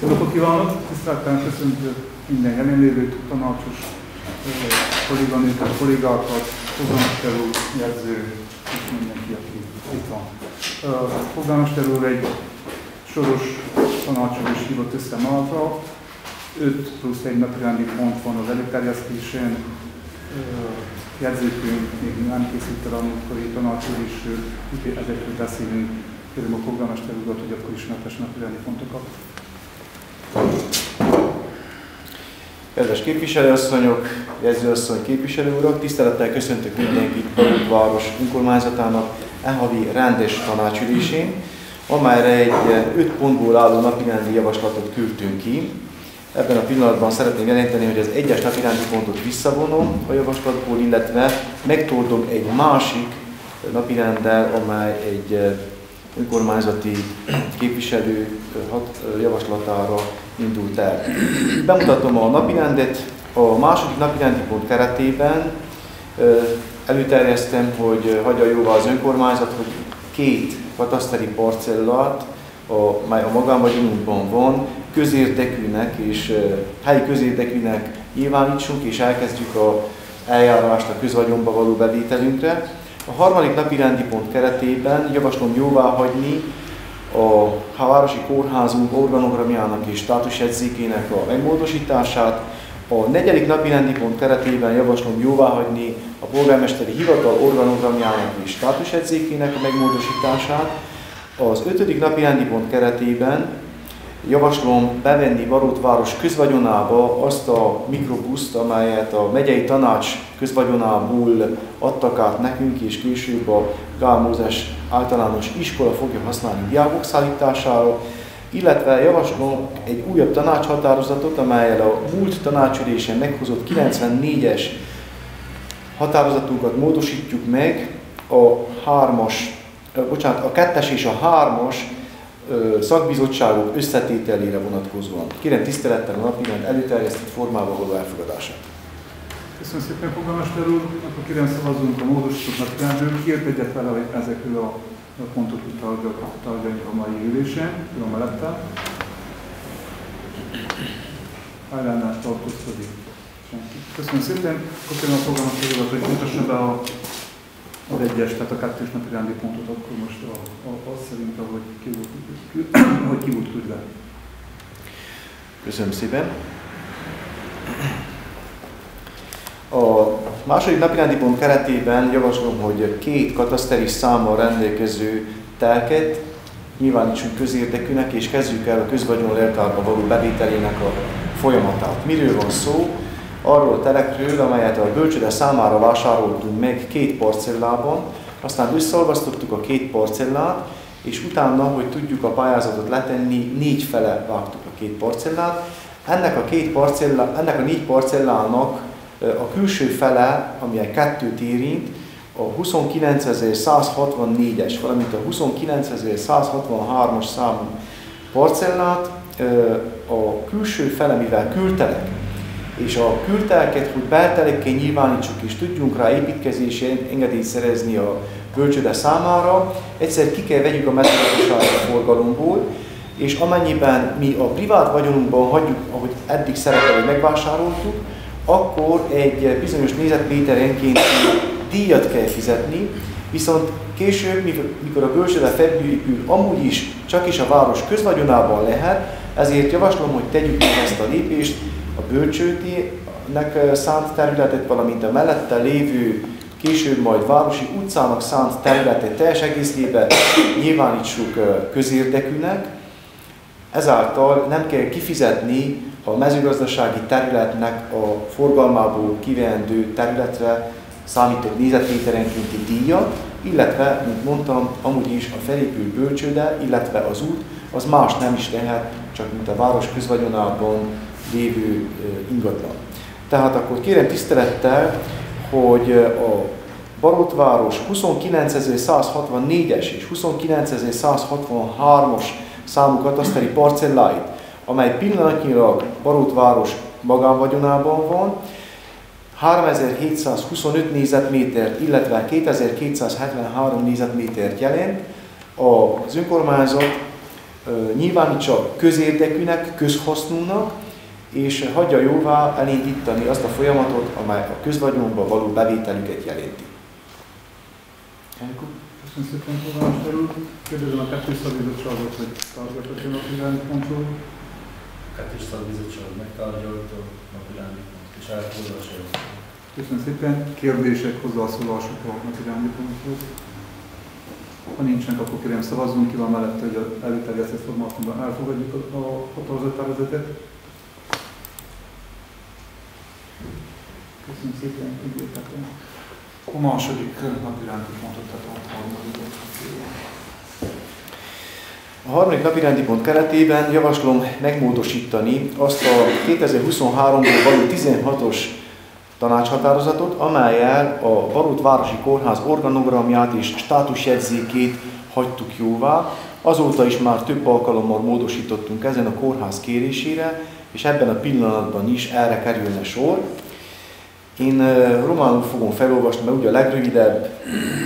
Jó napot kívánok! Tisztelettel köszöntök minden jelenlévőt, tanácsos kolléganőket, kollégákat, polgármester úr, jegyző és mindenki, aki itt van. Polgármester úr egy soros tanácsos is hívott össze mára. 5 plusz 1 napirendi pont van az előterjesztésen. Jegyzőkönyv még nem készült el a múltkori tanácsülésről, úgyhogy ezekről beszélünk. Kérem a polgármester urat, hogy akkor ismertes napirendi pontokat. Kedves képviselőasszonyok, jegyzőasszony, képviselő urak, tisztelettel köszöntök mindenkit Barut város önkormányzatának havi rendes tanácsülésén, amelyre egy 5 pontból álló napirendi javaslatot küldtünk ki. Ebben a pillanatban szeretném jelenteni, hogy az egyes napirendi pontot visszavonom a javaslatból, illetve megtoldom egy másik napirenddel, amely egy önkormányzati képviselő javaslatára indult el. Bemutatom a napirendet. A második napirendi pont keretében előterjesztem, hogy hagyja jóvá az önkormányzat, hogy 2 kataszteri parcellát, mely a magánvagyonunkban van, közérdekűnek és helyi közérdekűnek nyilvánítsunk, és elkezdjük az eljárást a közvagyonba való bevételünkre. A harmadik napirendi pont keretében javaslom jóváhagyni a városi kórházunk organogramjának és státusjegyzékének a megmódosítását. A negyedik napirendi pont keretében javaslom jóváhagyni a polgármesteri hivatal organogramjának és státusjegyzékének a megmódosítását. Az 5. napirendi pont keretében javaslom bevenni Barut város közvagyonába azt a mikrobuszt, amelyet a megyei tanács közvagyonából adtak át nekünk, és később a Gál Mózes általános iskola fogja használni diákok szállítására, illetve javaslom egy újabb tanácshatározatot, amelyel a múlt tanácsülésen meghozott 94-es határozatunkat módosítjuk meg a 2-es és a 3-as szakbizottságok összetételére vonatkozóan. Kérem tisztelettel a napirend előterjesztett formában való elfogadását. Köszönöm szépen, polgármester úr. Akkor kérem szavazzunk a módosított napirendről. Ki ért egyet vele, hogy ezekről a pontokról tárgyaljuk a mai ülésen? Tudom mellette. Ellenállás tartózkodik. Köszönöm szépen. Akkor kérem a polgármester urat, hogy mutassa be az 1-es, tehát a 2-es napirendi pontot, akkor most az szerint, ahogy ki volt küldve. Köszönöm szépen. A második napirendi pont keretében javaslom, hogy 2 kataszteri számmal rendelkező telket nyilvánítsunk közérdekűnek, és kezdjük el a közvagyon leltárba való bevételének a folyamatát. Miről van szó? Arról a telekről, amelyet a bölcsőde számára vásároltunk meg 2 parcellában, aztán összeolvasztottuk a 2 parcellát, és utána, hogy tudjuk a pályázatot letenni, 4 fele vágtuk a 2 parcellát. Ennek a 4 parcellának a külső fele, amilyen 2-t érint, a 29.164-es, valamint a 29.163-as számú parcellát, a külső fele, mivel kültelek, és a kültelket, hogy beltelekkel nyilvánítsuk és tudjunk rá építkezési engedélyt szerezni a bölcsőde számára, egyszer ki kell vegyük a mezőgazdasági forgalomból, és amennyiben mi a privát vagyonunkban hagyjuk, ahogy eddig szerepel, hogy megvásároltuk, akkor egy bizonyos négyzetméterenként díjat kell fizetni, viszont később, mikor a bölcsőde felépül, amúgy is csak is a város közvagyonában lehet, ezért javaslom, hogy tegyük meg ezt a lépést, a bölcsődének szánt területet, valamint a mellette lévő, később majd városi utcának szánt területet teljes egészében nyilvánítsuk közérdekűnek. Ezáltal nem kell kifizetni a mezőgazdasági területnek a forgalmából kiveendő területre számított négyzetméterenkénti díjat, illetve, mint mondtam, amúgy is a felépült bölcsőde, illetve az út, az más nem is lehet, csak mint a város közvagyonában lévő ingatlan. Tehát akkor kérem tisztelettel, hogy a Barotváros 29.164-es és 29.163-as számú kataszteri parcelláit, amely pillanatnyilag Barotváros magánvagyonában van, 3725 négyzetmétert, illetve 2273 négyzetmétert jelent. az önkormányzat nyilvánítsa közérdekűnek, közhasznúnak, és hagyja jóvá elindítani azt a folyamatot, amely a közvagyonba való bevételüket jelenti. Köszönöm szépen, polgármester úr. Kérdezem a kettős szakbizottságot, hogy tárgyaltatja a napirendi pontról. A kettős szakbizottság megtárgyalta a napirendi pont, és elfogadása. Köszönöm szépen. Kérdések, hozzászólások a napirendi ponthoz. Ha nincsenek, akkor kérem szavazzunk. Ki van mellette, hogy az előterjesztett formátumban elfogadjuk a határozattervezetet. Köszönöm szépen, ügyvédekre. A második napirendi pontot, tehát a harmadik. A harmadik napirendi pont keretében javaslom megmódosítani azt a 2023-ból való 16-os tanácshatározatot, amellyel a Barótvárosi Kórház organogramját és státusjegyzékét hagytuk jóvá. Azóta is már több alkalommal módosítottunk ezen a kórház kérésére, és ebben a pillanatban is erre kerülne sor. Én románul fogom felolvasni, mert ugye a legrövidebb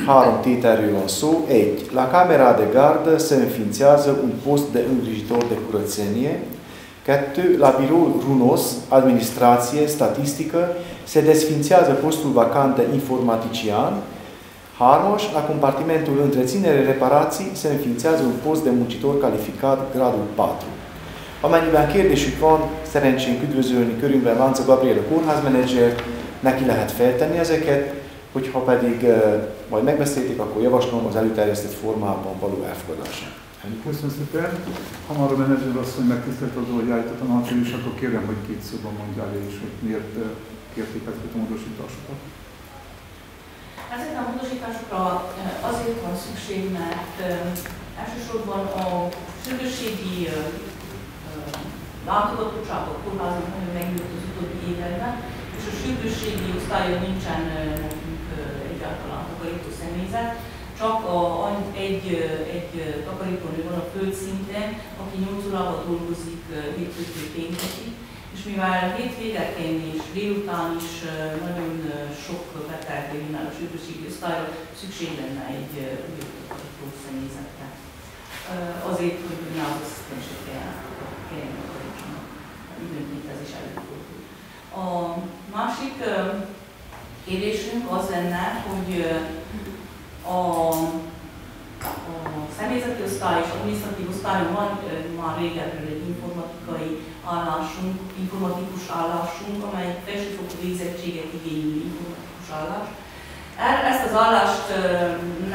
3 tételről van szó. 1. La Camera de Garde se înființează un post de îngrijitor de curățenie. 2. La Birou Runos, Administrație, Statistică, se desfințează postul vacant de informatician. 3. La compartimentul întreținere reparații se înființează un post de muncitor calificat gradul 4. Amennyiben kérdésük van, szerencsénk üdvözölni körünkben Lánca Gabriela kórházmenedzsert, neki lehet feltenni ezeket, hogyha pedig majd megbeszélték, akkor javaslom az előterjesztett formában való elfogadását. Köszönöm szépen. Hamar a menedzser asszony megtisztelt azon, hogy állít a tanácson, és akkor kérem, hogy 2 szóban mondja el is, hogy miért kérték ezeket a módosításokat. Ezekre a módosításokra azért van szükség, mert elsősorban a sürgősségi látogatottságok kórházunk nagyon megnőtt az utóbbi években, és a sürgősségi osztályon nincsen nekünk egyáltalán takarító személyzet, csak egy takarítónő van a földszinten, aki 8 órával dolgozik hétfőtől péntekig, és mivel hétvégeken és délután is nagyon sok beteg jön a sürgősségi osztályra, szükség lenne egy takarító személyzetre. Azért, hogy ne az asszisztensek kelljen takarítsanak, időnként ez is előfordul. A másik kérésünk az lenne, hogy a személyzeti osztály és adminisztratív osztályon van már régebről egy informatikus állásunk, amely felsőfokú végzettséget igénylő informatikus állás. Ezt az állást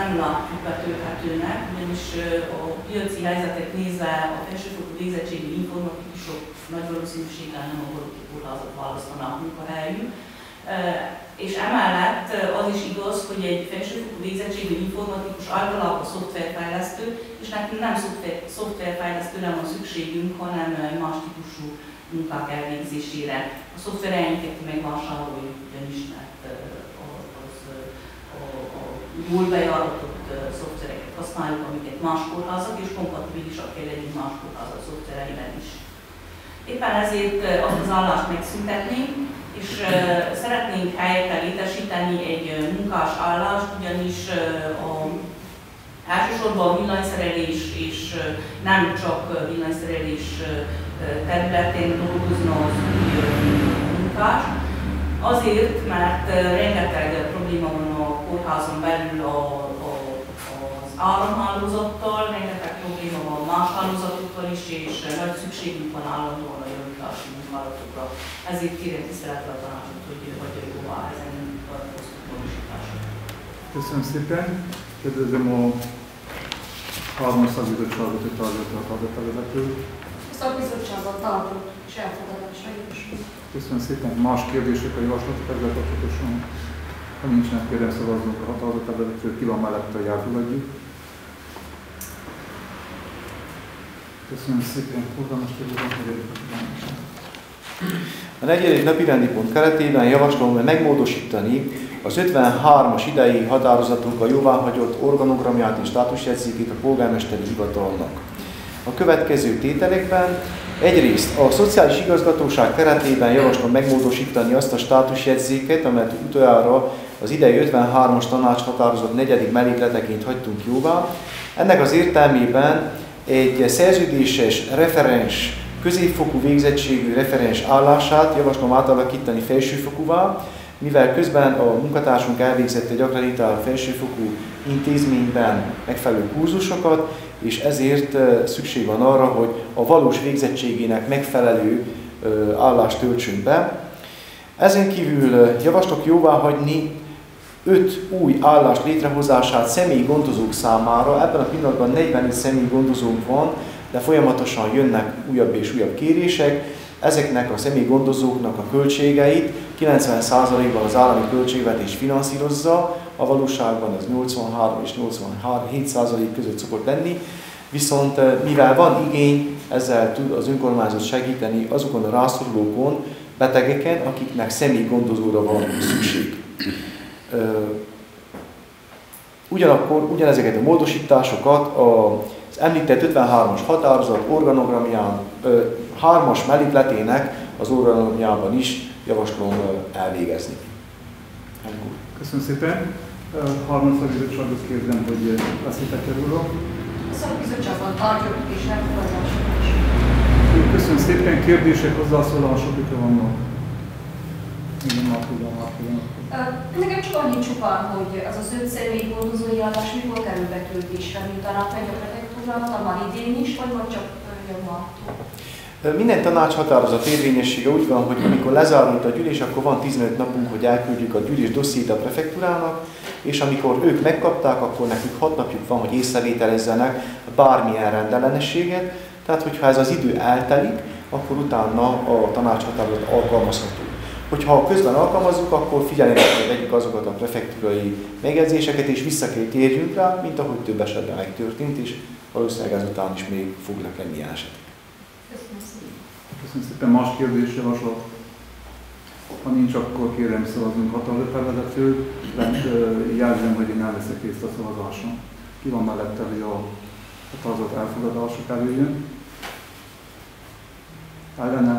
nem látjuk betölthetőnek, ugyanis a piaci helyzetet nézve a felsőfokú végzettségű informatikusok nagy valószínűséggel nem a Baróti Kórházat választanák munkahelyük. És emellett az is igaz, hogy egy felsőfokú végzettségű informatikus általában szoftverfejlesztő, és nekünk nem szoftverfejlesztőre van szükségünk, hanem más típusú munkák elvégzésére. A szoftvereinket megvásároljuk, ugyanis mert a jól bejáratott szoftvereket használjuk, amiket más kórházak, és kompatibilisak kell legyünk más kórházak szoftvereivel is. Éppen ezért azt az állást megszüntetnénk, és szeretnénk helyette létesíteni egy munkás állást, ugyanis elsősorban a villanyszerelés és nem csak villanyszerelés területén dolgozna az új munkás. Azért, mert rengeteg probléma van a kórházon belül az áramhálózattal, rengeteg probléma van más hálózatokkal is, és nagy szükségünk van állandóan a javítási munkálatokra. Ezért kérem tisztelettel a tanácsot, hogy hagyja jóvá ezen a posztmódosítását. Köszönöm szépen. Kérdezem a 3. szakbizottságot, hogy tárgyalta a tervezetről. A szakbizottságban tartott és elfogadásra javasló. Köszönöm szépen. Más kérdések a javaslatok ezzel kapcsolatosan? Ha nincsenek, kérem szavazzunk a határozattervezetről, ki van mellette, hogy elfogadjuk. Köszönöm szépen. Polgármester úr, a 4. napirendi pont keretében javaslom megmódosítani az 53-as idei határozatunk a jóváhagyott organogramját és státusjegyzékét a polgármesteri hivatalnak. A következő tételekben egyrészt a Szociális Igazgatóság keretében javaslom megmódosítani azt a státusjegyzéket, amelyet utoljára az idei 53-as tanácshatározat 4. mellékleteként hagytunk jóvá. Ennek az értelmében egy szerződéses referens középfokú végzettségű referens állását javaslom átalakítani felsőfokúvá, mivel közben a munkatársunk elvégzett egy akreditált felsőfokú intézményben megfelelő kurzusokat, és ezért szükség van arra, hogy a valós végzettségének megfelelő állást töltsünk be. Ezen kívül javaslok jóváhagyni 5 új állás létrehozását személyi gondozók számára. Ebben a pillanatban 45 személyi gondozónk van, de folyamatosan jönnek újabb és újabb kérések. Ezeknek a személyi gondozóknak a költségeit 90%-ban az állami költségvetés finanszírozza, a valóságban ez 83 és 87% között szokott lenni, viszont mivel van igény, ezzel tud az önkormányzat segíteni azokon a rászorulókon, betegeken, akiknek személyi gondozóra van szükség. Ugyanakkor ugyanezeket a módosításokat az említett 53-as határozat organogramján, 3-as mellékletének az organogramjában is javaslom elvégezni. Köszönöm szépen. Harmadszor bizottságot kérdem, hogy beszéltek erről. A szakbizottságban tartjuk és elfogadásra. Köszönöm szépen. Kérdések, hozzászólások, hogyha vannak. Igen, Markóban. Nekem csak annyit csupán, hogy az az 5 személyi gondozói állás mikor kerül betöltésre, miután átmegy a prefektúrára, már idén is, vagy csak januártól? Minden tanácshatározat érvényessége úgy van, hogy amikor lezárult a gyűlés, akkor van 15 napunk, hogy elküldjük a gyűlés dossziét a prefektúrának, és amikor ők megkapták, akkor nekünk 6 napjuk van, hogy észrevételezzenek bármilyen rendellenességet. Tehát, hogyha ez az idő eltelik, akkor utána a tanácshatározat alkalmazható. Hogyha közben alkalmazzuk, akkor figyelembe vegyük azokat a prefektúrai megjegyzéseket, és vissza kell térjünk rá, mint ahogy több esetben megtörtént, és valószínűleg ezután is még fognak lenni ilyen esetek. Köszönöm szépen. Más kérdés, javaslat? Ha nincs, akkor kérem szavazunk határozattervezetről. Jelzem, hogy én nem veszek részt a szavazáson. Ki van mellette, hogy a határozat elfogadása kerüljön? Ellene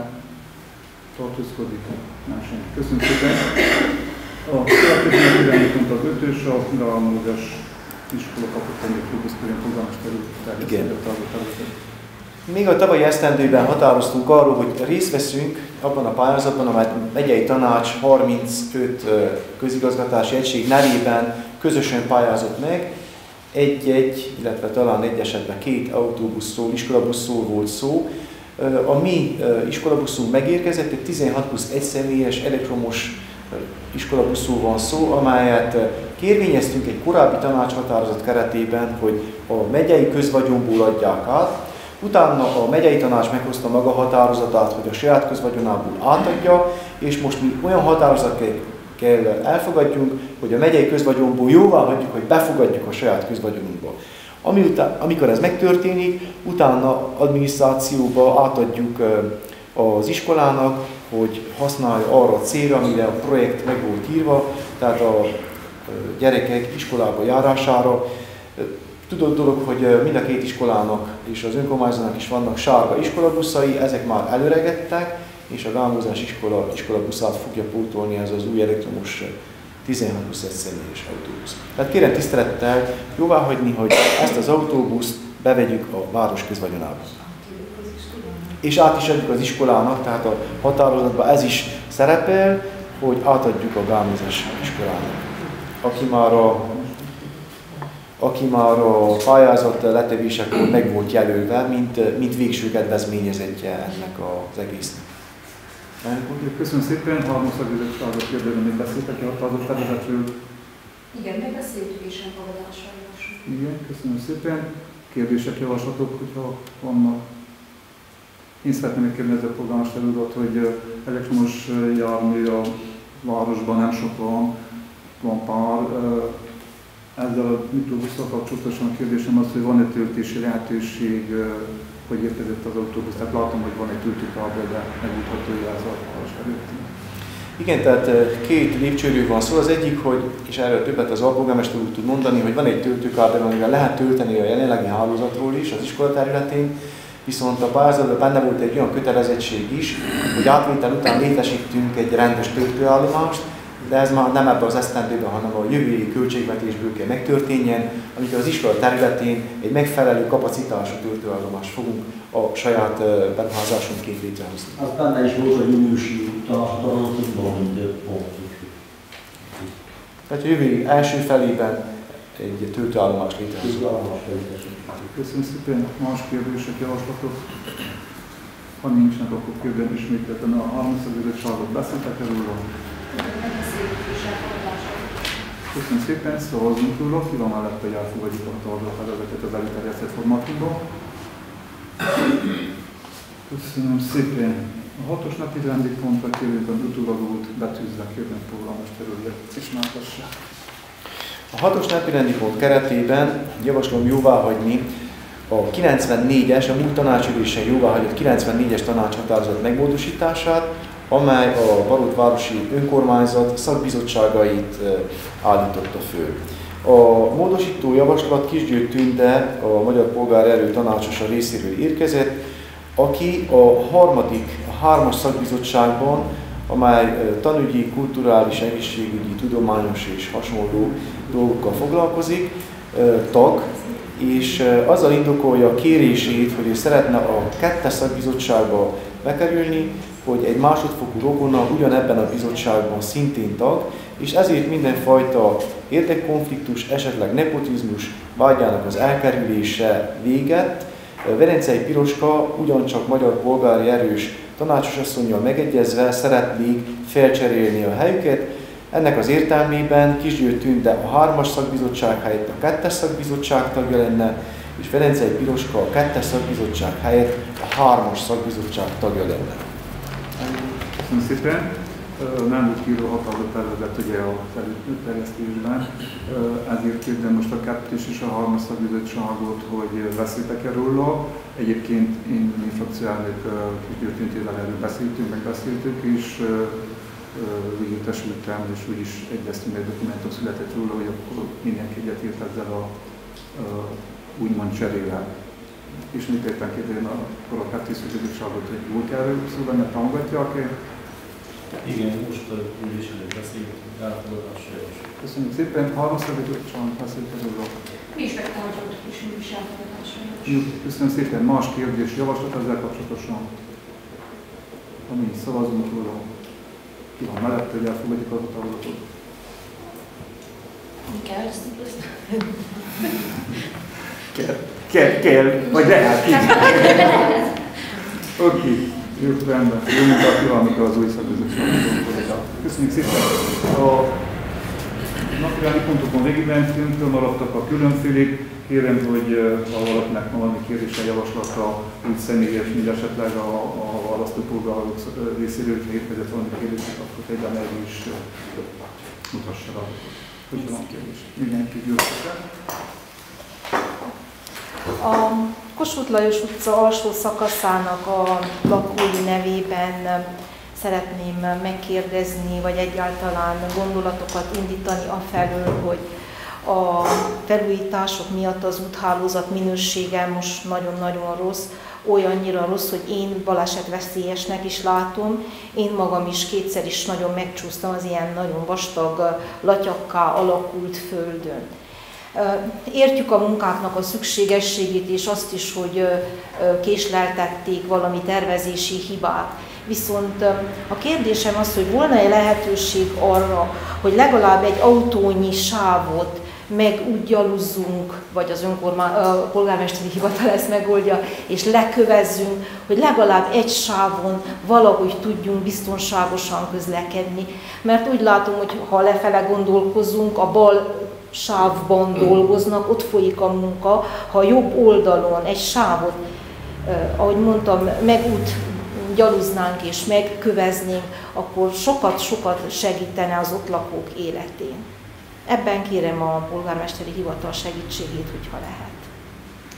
tartózkodik? Nem senki. Köszönöm szépen. A következő napirendi pont az 5-ös, a Galambózás iskola kapitány Főbuszkörén polgármesterül terjesztett a határozattervezetet. Még a tavalyi esztendőben határoztunk arról, hogy részt veszünk abban a pályázatban, amely megyei tanács 35 közigazgatási egység nevében közösen pályázott meg. Egy, illetve talán egy esetben 2 autóbuszról, iskolabuszról volt szó. A mi iskolabuszunk megérkezett, egy 16+1 személyes elektromos iskolabuszról van szó, amelyet kérvényeztünk egy korábbi tanácshatározat keretében, hogy a megyei közvagyonból adják át. Utána a megyei tanács meghozta maga határozatát, hogy a saját közvagyonából átadja, és most mi olyan határozat kell elfogadjunk, hogy a megyei közvagyonból jóvá hagyjuk, hogy befogadjuk a saját közvagyonunkba. Amikor ez megtörténik, utána adminisztrációba átadjuk az iskolának, hogy használja arra a célra, amire a projekt meg volt írva, tehát a gyerekek iskolába járására. Tudott dolog, hogy mind a 2 iskolának és az önkormányzatnak is vannak sárga iskolabuszai, ezek már előregettek, és a Galambózás iskolabuszát fogja pótolni ez az új elektromos 16+1 személyes autóbusz. Tehát kérem tisztelettel jóváhagyni, hogy ezt az autóbuszt bevegyük a város közvagyonába. És át is adjuk az iskolának, tehát a határozatban ez is szerepel, hogy átadjuk a Galambózás iskolának. Aki már a pályázat letevésekor meg volt jelölve, mint végső kedvezményezettje ennek az egésznek. Köszönöm szépen. Harmadszor bizottságot kérdezem, hogy beszéltek a határozattervezetről. Igen, megbeszéltük és elfogadásra javaslunk. Igen, köszönöm szépen. Kérdések, javaslatok, hogyha vannak. Én szeretném megkérdezni a polgármester urat, hogy elektromos jármű a városban nem sok van pár. Ezzel a mikrobusszal kapcsolatosan a kérdésem az, hogy van-e töltési lehetőség, hogy érkezett az autóbusz. Tehát látom, hogy van egy töltőkábel, de megúthatója ez a város előtti. Igen, tehát 2 lépcsőről van szó. Az egyik, hogy, és erről többet az alpolgármester úr tud mondani, hogy van egy töltőkábel, amivel lehet tölteni a jelenlegi hálózatról is az iskola területén, viszont a pályázatban benne volt egy olyan kötelezettség is, hogy átvétel után létesítünk egy rendes töltőállomást, de ez már nem ebben az esztendőben, hanem a jövői költségvetésből kell megtörténjen, amikor az iskola területén egy megfelelő kapacitású töltőállomást fogunk a saját beruházásonként létrehozni. Az benne is volt a júniusi tanácsban, mint pont. Tehát a jövő első felében egy töltőállomást létrehozunk. Köszönöm szépen. Más kérdések, javaslatok? Ha nincsnek, akkor kérdem ismételten a 30. bizottságot beszéltek erről. Köszönöm szépen, szavazunk róla, ki van mellett, hogy elfogadjuk a tervezetet az előterjesztett formátumban. Köszönöm szépen. A 6-os napi rendi pontra kérünk az utólagót betűzve, kérem polgármester úr, és megtassák. A 6-os napirendi pont keretében javaslom jóváhagyni a 94-es, a múlt tanácsülésen jóváhagyott 94-es tanácshatározat megmódosítását, amely a Barótvárosi Önkormányzat szakbizottságait állította föl. A módosító javaslat Kisgyőr Tünde, a Magyar Polgárerő tanácsosa részéről érkezett, aki a 3. szakbizottságban, amely tanügyi, kulturális, egészségügyi, tudományos és hasonló dolgokkal foglalkozik, tag, és azzal indokolja a kérését, hogy ő szeretne a 2. szakbizottságba bekerülni, hogy egy másodfokú rokonnal ugyanebben a bizottságban szintén tag, és ezért mindenfajta érdekkonfliktus, esetleg nepotizmus vágyának az elkerülése véget. Velencei Piroska ugyancsak magyar polgári erős tanácsosasszonnyal megegyezve szeretnék felcserélni a helyüket. Ennek az értelmében Kisgyőr Tünde a 3. szakbizottság helyett a 2. szakbizottság tagja lenne, és Velencei Piroska a 2. szakbizottság helyett a 3. szakbizottság tagja lenne. Köszönöm szépen. Nem volt kiíró határozat tervezet ugye a terjesztésben, ezért kérdem most a 2. és a 3. szakbizottságot, hogy beszéltek-e róla. Egyébként én frakcióelnök Kisgyőr Tündével erről megbeszéltük, és úgy értesültem, és úgy is egyeztünk, egy dokumentum született róla, hogy akkor mindenki egyetért ezzel a úgymond cserével. És mit értem kérdeni akkor a 2. szakbizottságot, hogy úgy kell szó benne, támogatják-e? Igen, most a ülés előtt beszéltünk, elfogadásra javaslat. Köszönjük szépen, 3. szakbizottságon beszéltek róla. Mi is megtámogatjuk, és mi is elfogadásra javaslat. Köszönöm szépen, más kérdés, javaslat ezzel kapcsolatosan. Ami szavazunk róla. Ki van mellett, hogy elfogadjuk az határozatot? Kell ezt Kell, vagy lehet. Oké, jó, rendben. Jó munkát kívánok az új szakbizottságban. Köszönjük szépen. A napirendi pontokon végigmentünk, maradtak a különfélék. Kérem, hogy ha valakinek van valami kérdése, javaslata, úgy személyes, mint esetleg a választópolgárok részéről, hogy érkezett valami kérdések, akkor egyben erről is mutassa rá. Hogy van kérdés? Mindenki győztesen. A Kossuth Lajos utca alsó szakaszának a lakói nevében szeretném megkérdezni, vagy egyáltalán gondolatokat indítani afelől, hogy a felújítások miatt az úthálózat minősége most nagyon-nagyon rossz, olyannyira rossz, hogy én balesetveszélyesnek is látom. Én magam is kétszer is nagyon megcsúsztam az ilyen nagyon vastag, latyakká alakult földön. Értjük a munkáknak a szükségességét, és azt is, hogy késleltették valami tervezési hibát. Viszont a kérdésem az, hogy volna-e lehetőség arra, hogy legalább egy autónyi sávot meg úgy gyaluzzunk, vagy az polgármesteri hivatal ezt megoldja, és lekövezzünk, hogy legalább egy sávon valahogy tudjunk biztonságosan közlekedni. Mert úgy látom, hogy ha lefele gondolkozunk, a bal sávban dolgoznak, ott folyik a munka, ha a jobb oldalon egy sávot, ahogy mondtam, megút gyaluznánk és megköveznénk, akkor sokat-sokat segítene az ott lakók életén. Ebben kérem a polgármesteri hivatal segítségét, hogyha lehet.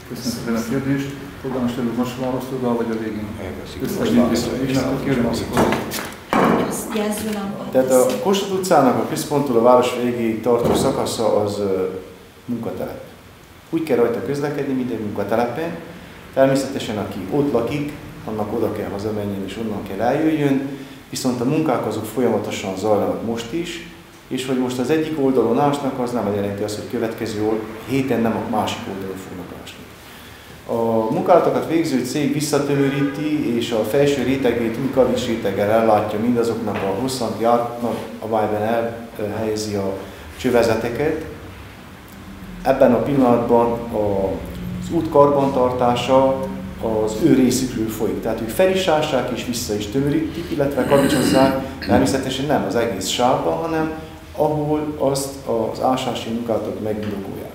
Köszönöm szépen a kérdést. Polgármester úr, most válaszolva, vagy a végén? Köszönöm. Kérem azt, Tehát a Kossuth utcának a központtól a város végéig tartó szakasza az munkatelep. Úgy kell rajta közlekedni, minden munkatelepen. Természetesen, aki ott lakik, annak oda kell hazamenjen és onnan kell eljöjjön, viszont a munkák azok folyamatosan zajlanak most is, és hogy most az egyik oldalon ásnak, az nem jelenti azt, hogy következő héten nem a másik oldalon fognak ásni. A munkálatokat végző cég visszatömöríti, és a felső rétegét új kavics réteggel ellátja mindazoknak a hosszant járnak, amelyben elhelyezi a csövezeteket. Ebben a pillanatban az út karbantartása az ő részükről folyik. Tehát ők fel is ássák és vissza is tömörítik, illetve kavicsozzák, természetesen nem az egész sávban, hanem ahol azt az ásási munkálatot megindokolják.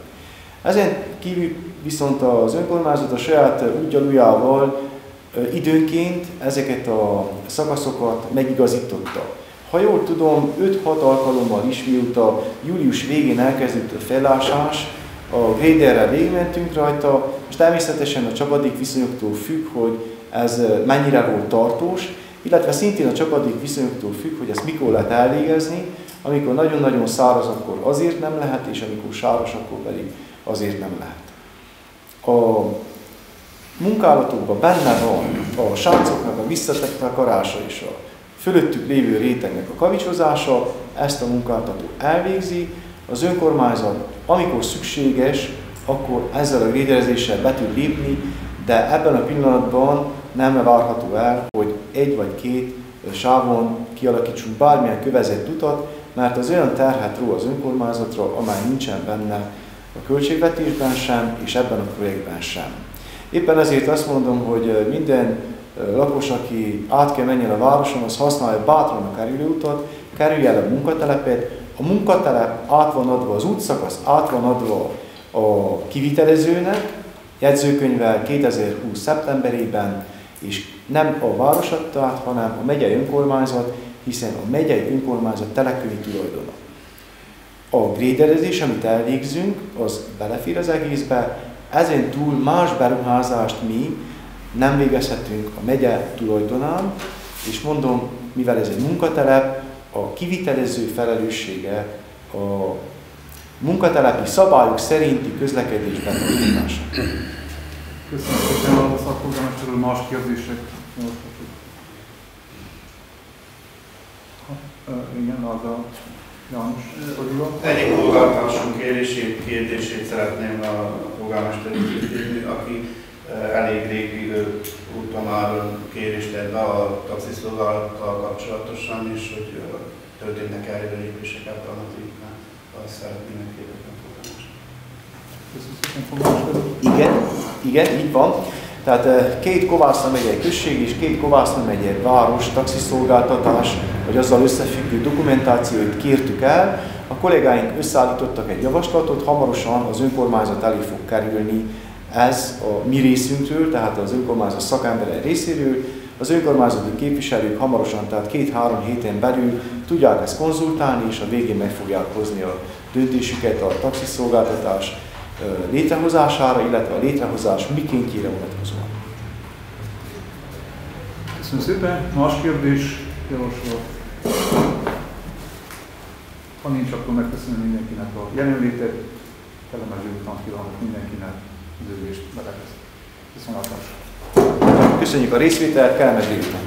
Ezen kívül viszont az önkormányzat a saját útgyalujával időnként ezeket a szakaszokat megigazította. Ha jól tudom, 5-6 alkalommal is, mióta július végén elkezdődött a felásás, a graderrel végigmentünk rajta, és természetesen a csapadék viszonyoktól függ, hogy ez mennyire volt tartós, illetve szintén a csapadék viszonyoktól függ, hogy ezt mikor lehet elvégezni, amikor nagyon-nagyon száraz, akkor azért nem lehet, és amikor sáros, akkor pedig azért nem lehet. A munkálatokban benne van a sáncoknak a visszatakarása és a fölöttük lévő rétegnek a kavicsozása, ezt a munkáltató elvégzi, az önkormányzat, amikor szükséges, akkor ezzel a graderezéssel be tud lépni, de ebben a pillanatban nem várható el, hogy 1 vagy 2 sávon kialakítsunk bármilyen kövezett utat, mert az olyan terhet ró az önkormányzatra, amely nincsen benne a költségvetésben sem, és ebben a projektben sem. Éppen ezért azt mondom, hogy minden lakos, aki át kell menjen a városon, az használja bátran a kerülőutat, kerülje el a munkatelepet, a munkatelep át van adva, az útszakasz át van adva a kivitelezőnek, jegyzőkönyvvel 2020. szeptemberében, és nem a város adta át, hanem a megyei önkormányzat, hiszen a megyei önkormányzat telekövi tulajdona. A graderezés, amit elvégzünk, az belefér az egészbe, ezen túl más beruházást mi nem végezhetünk a megye tulajdonán, és mondom, mivel ez egy munkatelep, a kivitelező felelőssége a munkatelepi szabályok szerinti közlekedésben a indítása. Köszönöm szépen a szakpolgármesterről, más kérdések. Igen, az a János Oliva. Egyik polgártársunk kérdését szeretném a polgármesternek intézni, aki elég régi óta már kérést tett be a taxiszolgálattal kapcsolatosan, és hogy történnek előrelépések ebben az ügyben. Azt szeretném megkérdezni a polgármestert. Igen, így van. Tehát 2 Kovászna megyei község és 2 Kovászna megyei város taxiszolgáltatás, vagy azzal összefüggő dokumentációit kértük el. A kollégáink összeállítottak egy javaslatot, hamarosan az önkormányzat elé fog kerülni ez a mi részünkről, tehát az önkormányzat szakemberei részéről. Az önkormányzati képviselők hamarosan, tehát 2-3 héten belül tudják ezt konzultálni, és a végén meg fogják hozni a döntésüket a taxiszolgáltatás létrehozására, illetve a létrehozás mikéntjére vonatkozóan. Köszönöm szépen. Más kérdés, javaslat? Ha nincs, akkor megköszönöm mindenkinek a jelenlétet. Kellemes délután kívánok mindenkinek, az ülést belekezdeni. Viszontlátásra. Köszönjük a részvételt, kellemes délután!